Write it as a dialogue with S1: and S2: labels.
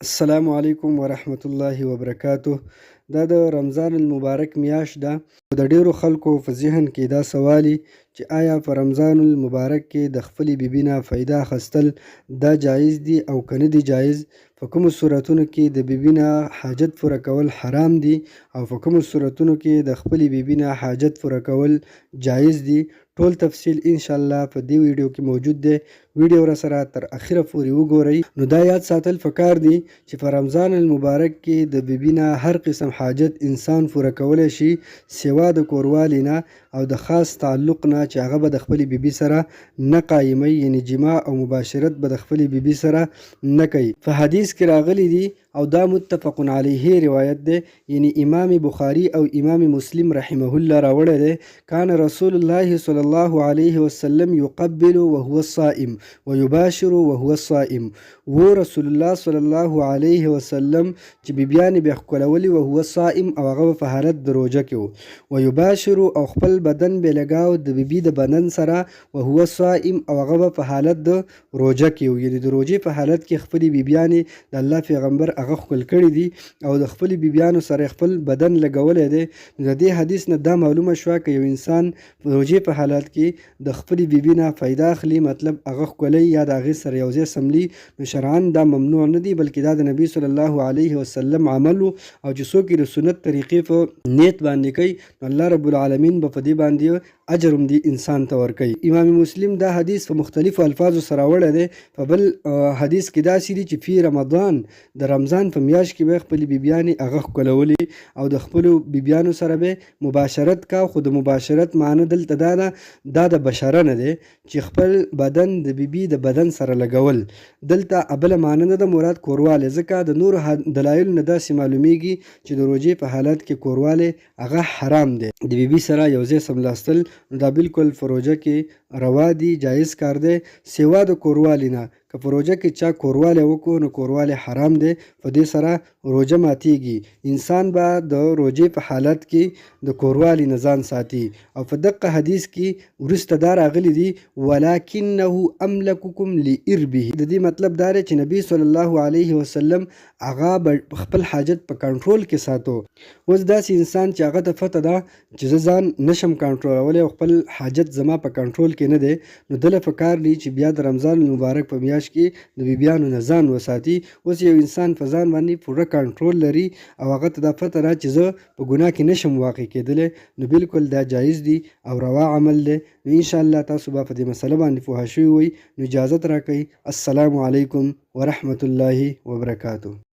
S1: السلام علیکم ورحمت الله وبرکاته. دا د رمضان المبارک میاشت ده. د ډیرو خلکو په ذهن کې دا سوال وي چې آیا په رمضان المبارک کې د خپلې بیبي نه فایده اخیستل دا جایز دي او که نه دي جایز؟ په کومو صورتونو کې د بیبي نه حاجت پوره کول حرام دي او په کومو صورتونو کې د خپلې بیبي نه حاجت پوره کول جایز دي؟ ټول تفصیل انشاءالله په دې ویډیو کې موجود دی. ویډیو را سره تر اخره پورې وګورئ. نو دا یاد ساتل پکار دي چې په رمضان المبارک کې د بیبي نه هر قسم حاجت انسان پوره کولی شي سوا د کوروالي نه او د خاص تعلق نه چې هغه به د خپلې بیبي سره نه قایموي، یعنی جماع او مباشرت به د خپلې بیبي سره نه کوي. په حدیث کې راغلی دي او دا متفق علیه روایت دی، یعنی امام بخاری او امام مسلم رحمه الله راوړی دی. کان رسول الله صلی الله علیه وسلم یقبل وهو صائم ويباشر وهو صائم. و رسول الله صلی الله علیه وسلم چې بیبیانې به ښکلولي وهو صائم او هغه په حالت د روژه کې و، ویباشر او خپل بدن به لګاو د بیبي د بدن سره وهو صائم او هغه په حالت د روژه کې و، یعنی د روژې په حالت کې خپلې بیبیانې د الله پیغمبر هغه ښکل کړي دي او د خپلې بیبیانو سره خپل بدن لګولی دی. نو د دې حدیث نه دا معلومه شوه که یو انسان په روژې په حالت کې د خپلې بیبي نه فایده اخلي، مطلب هغه ښکلی یا د هغې سره یو ځای سملي، نو شرعاً دا ممنوع نه دي بلکې دا د نبي صلی الله علیه وسلم عمل و. او چې څوک یې د سنت طریقې په نیت باندې کوي نو الله رب العالمین به په دې باندې اجر هم دې انسان ته ورکوي. امام مسلم دا حدیث په مختلفو الفاظو سره راوړی دی. په بل حدیث کې داسې دي چې فی رمضان، د رمضان په میاشت کې به خپلې بیبیانې هغه ښکلولي او د خپلو بیبیانو سره به مباشرت کا. خو د مباشرت معنی دلته دا د بشره نه دی چې خپل بدن د بیبي د بدن سره لګول. دلته بله معنی نه ده مراد کوروالی، ځکه د نورو دلایلو نه داسې معلومیږي چې د روژې په حالت کې کوروالی هغه حرام دی. د بیبي سره یو ځای سملاستل دا بالکل په روژه کې روا دي، جایز کار دی سوا د کوروالي نه. که په روژه کې چا کوروالی وکړو نو کوروالی حرام دی، په دې سره روژه ماتیږي. انسان به د روژې په حالت کې د کوروالي نه ځان ساتي. او په دقه حدیث کې وروسته دا راغلی دي ولکنه املککم لاربه. د دې مطلب دا دی چې نبی صلی الله علیه وسلم هغه به خپل حاجت په کنټرول کې ساتو. اوس داسې انسان چې هغه ته پته ده چې زه ځان نشم کنټرولولی او خپل حاجت زما په کنټرول کې نه دی، نو دله پکار دی چې بیا د رمضان المبارک په میاشت کې د بیبیانو نه ځان وساتي. اوس یو انسان په ځان باندې پوره کنټرول لري او هغه ته دا پته ده چې زه په ګناه کې نشم واقع کېدلی، نو بالکل دا جایز دی او روا عمل دی. نو انشاءالله تاسو به په دې مسله باندې پوه شوي وئ. نو اجازت راکئ. السلام علیکم ورحمت الله وبرکاته.